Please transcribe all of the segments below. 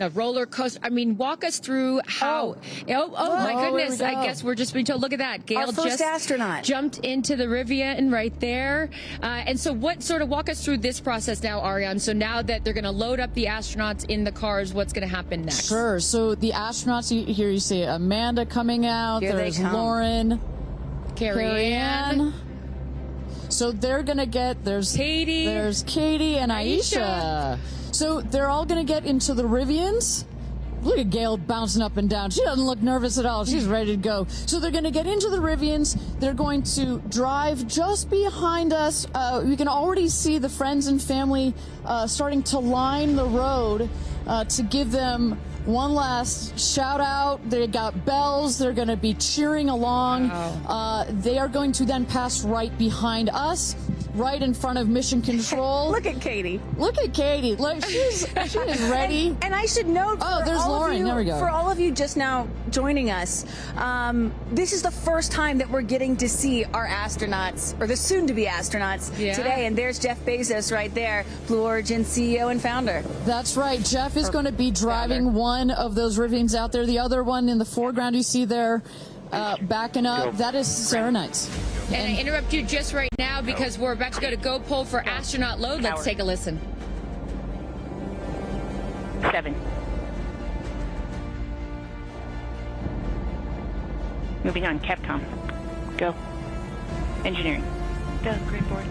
a roller coaster. I mean, walk us through how. Oh my goodness! I guess we're just being told. Look at that. Gayle Our first astronaut jumped into the Rivian right there. And so, walk us through this process now, Ariane. So now that they're going to load up the astronauts in the cars, what's going to happen next? Sure. So the astronauts, here you see Amanda coming out. Here There's Lauren, Carrie Ann. So they're going to get, there's Katy and Aisha. So they're all going to get into the Rivians. Look at Gayle bouncing up and down. She doesn't look nervous at all. She's ready to go. So they're going to get into the Rivians. They're going to drive just behind us. We can already see the friends and family starting to line the road to give them one last shout out. They got bells. They're going to be cheering along. Wow. They are going to then pass right behind us, right in front of Mission Control. Look at Katy. Look at Katy. Look, she is ready. And I should note, there's Lauren. There we go. For all of you just now joining us, this is the first time that we're getting to see our astronauts, or the soon-to-be astronauts, today. And there's Jeff Bezos right there, Blue Origin CEO and founder. That's right. Jeff is going to be driving one of those Rivians out there. The other one in the foreground you see there backing up, that is Sarah Knight's. And I interrupt you just right now because we're about to go to Go Pull for astronaut load. Let's take a listen. 7. Moving on, Capcom. Go. Engineering. Go, great board.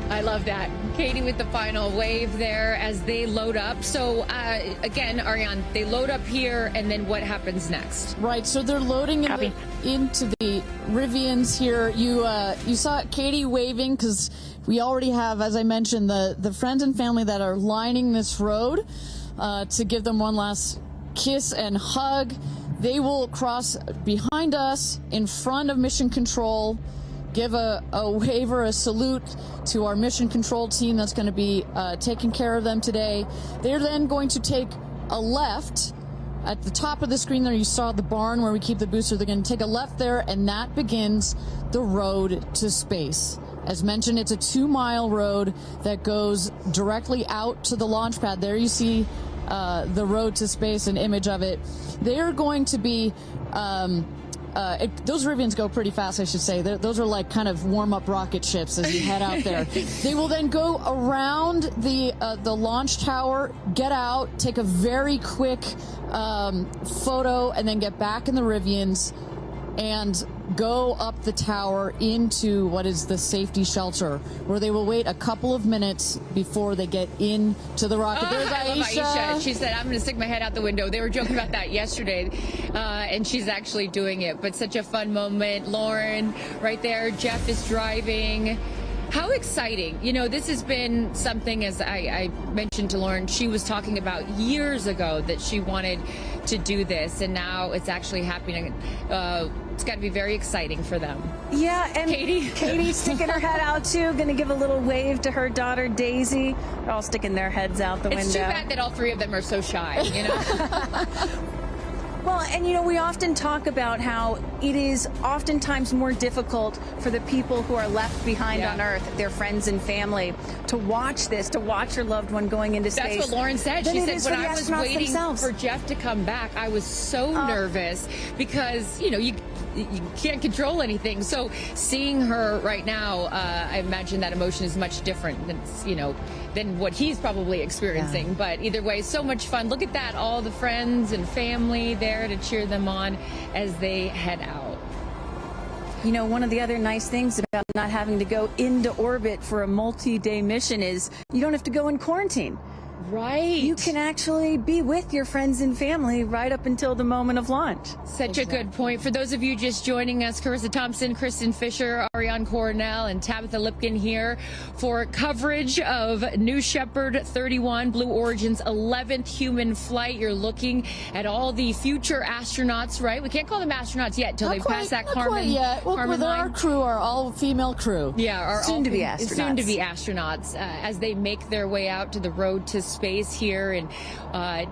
I love that. Katy with the final wave there as they load up. So, again, Ariane, they load up here, and then what happens next? Right, so they're loading into the Rivians here. You saw Katy waving because we already have, as I mentioned, the friends and family that are lining this road to give them one last kiss and hug. They will cross behind us in front of Mission Control, give a wave or a salute to our Mission Control team that's going to be taking care of them today. They're then going to take a left. At the top of the screen there, you saw the barn where we keep the booster. They're going to take a left there, and that begins the road to space. As mentioned, it's a 2-mile road that goes directly out to the launch pad. There you see the road to space, an image of it. They are going to be... those Rivians go pretty fast, I should say. Those are like kind of warm-up rocket ships as you head out there. They will then go around the launch tower, get out, take a very quick photo, and then get back in the Rivians and go up the tower into what is the safety shelter, where they will wait a couple of minutes before they get into the rocket. There's I love Aisha. Aisha. She said, I'm going to stick my head out the window. They were joking about that yesterday, and she's actually doing it. But such a fun moment. Lauren right there. Jeff is driving. How exciting. You know, this has been something, as I mentioned to Lauren, she was talking about years ago that she wanted to do this, and now it's actually happening. It's got to be very exciting for them. Yeah, and Katy's sticking her head out too, going to give a little wave to her daughter Daisy. They're all sticking their heads out the window. It's too bad that all three of them are so shy, you know? Well, and you know, we often talk about how it is oftentimes more difficult for the people who are left behind on Earth, their friends and family, to watch this, to watch your loved one going into space. That's what Lauren said. She said when I was waiting for Jeff to come back, I was so nervous because, you know, you can't control anything. So seeing her right now, I imagine that emotion is much different than, you know, than what he's probably experiencing. Yeah. But either way, so much fun. Look at that, all the friends and family there to cheer them on as they head out. You know, one of the other nice things about not having to go into orbit for a multi-day mission is you don't have to go in quarantine. Right. You can actually be with your friends and family right up until the moment of launch. Such a good point. For those of you just joining us, Carissa Thompson, Kristen Fisher, Ariane Cornell, and Tabitha Lipkin here for coverage of New Shepard 31, Blue Origin's 11th human flight. You're looking at all the future astronauts, right? We can't call them astronauts yet until they've passed that Kármán yet. Well, Kármán line. our crew are all female crew. Yeah, are Soon to be astronauts. Soon to be astronauts as they make their way out to the road to space here in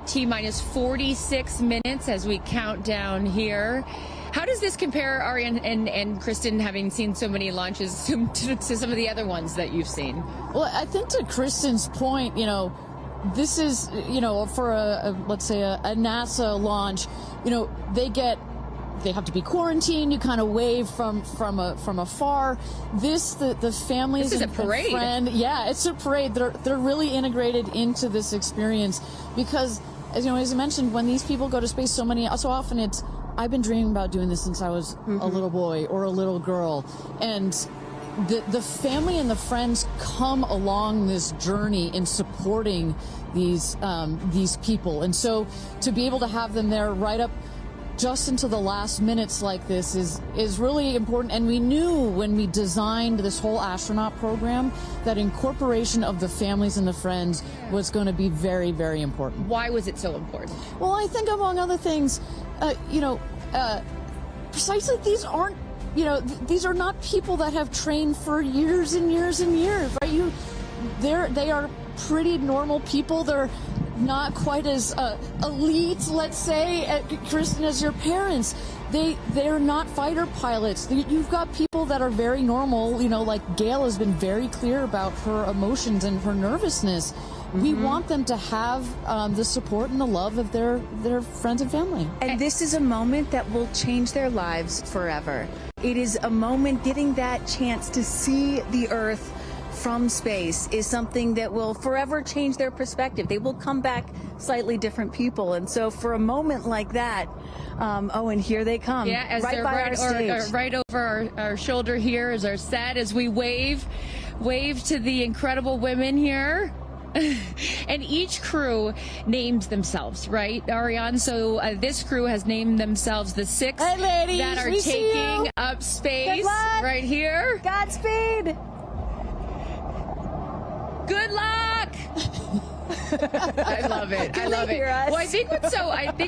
T-minus 46 minutes as we count down here. How does this compare, Ariane and Kristen, having seen so many launches to some of the other ones that you've seen? Well, I think to Kristen's point, you know, this is, you know, for let's say a NASA launch, you know, they have to be quarantined. You kind of wave from afar. The families. This is a parade. Yeah, it's a parade. They're really integrated into this experience because, as you know, as I mentioned, when these people go to space, so often it's, I've been dreaming about doing this since I was a little boy or a little girl, and the family and the friends come along this journey in supporting these people, and so to be able to have them there right up just into the last minutes like this is really important. And we knew when we designed this whole astronaut program that incorporation of the families and the friends was going to be very, very important. Why was it so important? Well, I think among other things, precisely these aren't, these are not people that have trained for years and years and years, right? They are pretty normal people. They're not quite as elite, let's say, Kristen, as your parents. They're not fighter pilots. You've got people that are very normal, like Gayle has been very clear about her emotions and her nervousness. We want them to have the support and the love of their friends and family. And this is a moment that will change their lives forever. It is a moment, getting that chance to see the Earth from space is something that will forever change their perspective. They will come back slightly different people. And so for a moment like that, and here they come. Yeah, as right they're by our stage. right over our shoulder here is our set as we wave to the incredible women here. And each crew named themselves, right, Ariane? So this crew has named themselves the 6 ladies, that are we see taking you. up space. Good luck. Right here. Godspeed. Good luck. I love it. I love it. Well, I think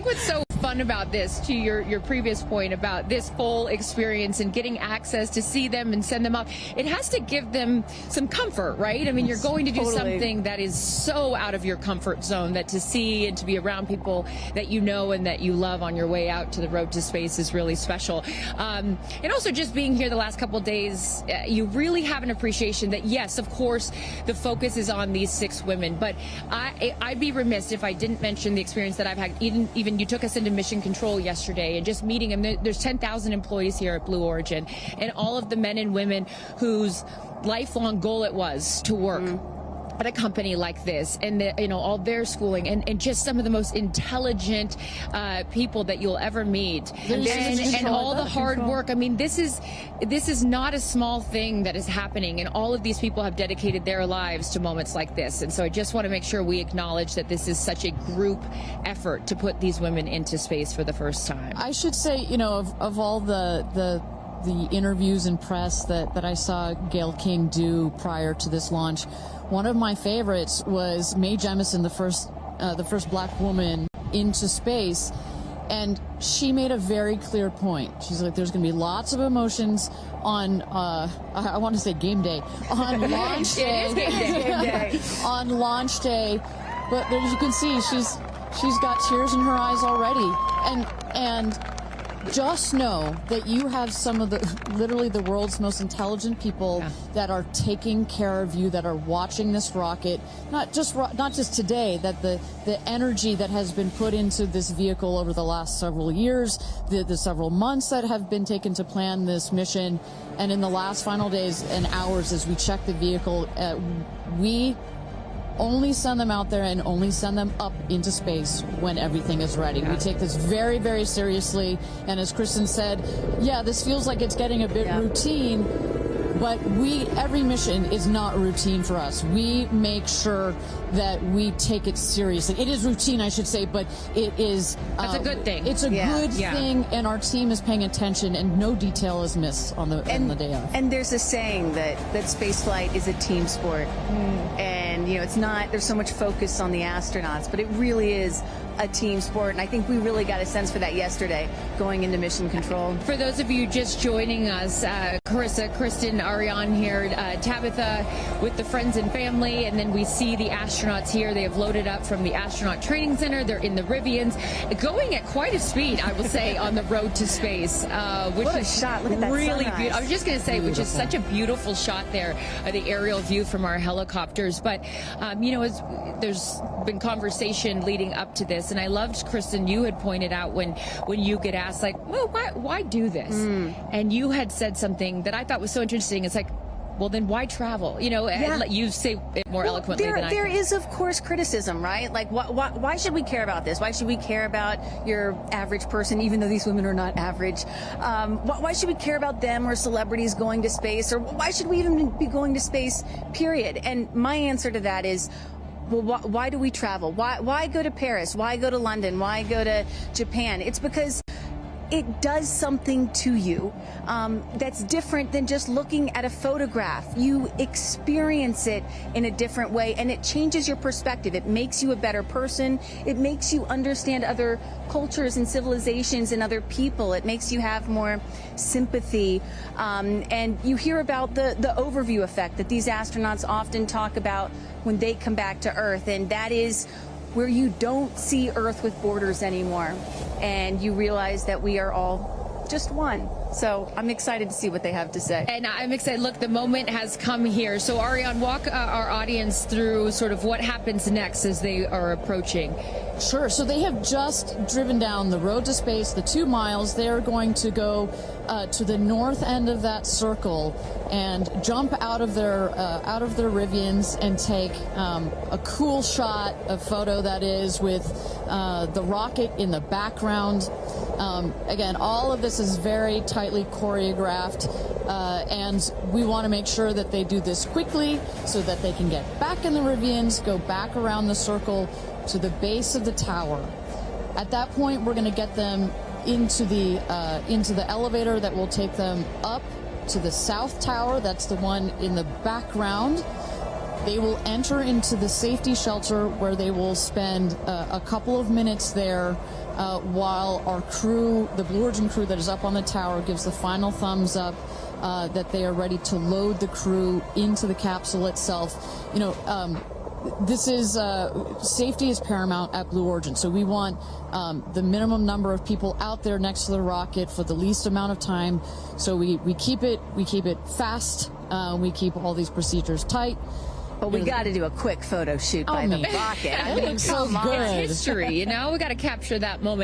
what's so fun about this, to your previous point about this full experience and getting access to see them and send them up, it has to give them some comfort, right? I mean, you're going to do something that is so out of your comfort zone, that to see and to be around people that you know and that you love on your way out to the road to space is really special. And also just being here the last couple of days, you really have an appreciation that, yes, of course, the focus is on these 6 women, but I'd be remiss if I didn't mention the experience that I've had. Even you took us into mission control yesterday and just meeting them. There's 10,000 employees here at Blue Origin, and all of the men and women whose lifelong goal it was to work at a company like this, and all their schooling, and just some of the most intelligent people that you'll ever meet, and all the hard work. I mean, this is not a small thing that is happening, and all of these people have dedicated their lives to moments like this. And so I just want to make sure we acknowledge that this is such a group effort to put these women into space for the first time. I should say, of all the interviews and press that I saw Gayle King do prior to this launch, one of my favorites was Mae Jemison, the first black woman into space, and she made a very clear point. She's like, there's going to be lots of emotions on I want to say game day, on launch day. It is game day. On launch day, but as you can see, she's got tears in her eyes already, and just know that you have some of literally the world's most intelligent people that are taking care of you, that are watching this rocket, not just today, that the energy that has been put into this vehicle over the last several years, the several months that have been taken to plan this mission, and in the last final days and hours as we check the vehicle, we only send them out there and only send them up into space when everything is ready. We take this very, very seriously. And as Kristen said, this feels like it's getting a bit routine, But every mission is not routine for us. We make sure that we take it seriously. It is routine, I should say, but it is. That's a good thing. It's a good thing, and our team is paying attention, and no detail is missed on the day of. And there's a saying that spaceflight is a team sport. And, it's not, there's so much focus on the astronauts, but it really is a team sport. And I think we really got a sense for that yesterday going into mission control. For those of you just joining us, Carissa, Kristen, Ariane here, Tabitha with the friends and family, and then we see the astronauts here. They have loaded up from the Astronaut Training Center. They're in the Rivians, going at quite a speed, I will say, on the road to space, which what a is shot. Look at that really sunrise. beautiful. I was just going to say, which is such a beautiful shot there, the aerial view from our helicopters. But, there's been conversation leading up to this, and I loved, Kristen, you had pointed out when you get asked, like, well, why do this? And you had said something that I thought was so interesting. It's like, well, then why travel? You say it more eloquently than I can. There is, of course, criticism, right? Like, why should we care about this? Why should we care about your average person, even though these women are not average? Why should we care about them or celebrities going to space? Or why should we even be going to space, period? And my answer to that is, well, why do we travel? Why go to Paris? Why go to London? Why go to Japan? It's because it does something to you that's different than just looking at a photograph. You experience it in a different way, and it changes your perspective. It makes you a better person. It makes you understand other cultures and civilizations and other people. It makes you have more sympathy. And you hear about the overview effect that these astronauts often talk about when they come back to Earth, and that is where you don't see Earth with borders anymore, and you realize that we are all just one. So I'm excited to see what they have to say. And I'm excited. Look, the moment has come here. So Ariane, walk our audience through sort of what happens next as they are approaching. Sure. So they have just driven down the road to space, the 2 miles. They are going to go to the north end of that circle and jump out of their Rivians and take a cool shot, a photo that is, with the rocket in the background. Again, all of this is very tightly choreographed, and we want to make sure that they do this quickly so that they can get back in the Rivians, go back around the circle to the base of the tower. At that point, we're going to get them into the elevator that will take them up to the south tower. That's the one in the background. They will enter into the safety shelter, where they will spend a couple of minutes there while our crew, the Blue Origin crew that is up on the tower, gives the final thumbs up that they are ready to load the crew into the capsule itself. This is safety is paramount at Blue Origin, so we want the minimum number of people out there next to the rocket for the least amount of time. So we keep it fast. We keep all these procedures tight. But we got to do a quick photo shoot by the rocket. I mean, so come on. good. It's history, we got to capture that moment.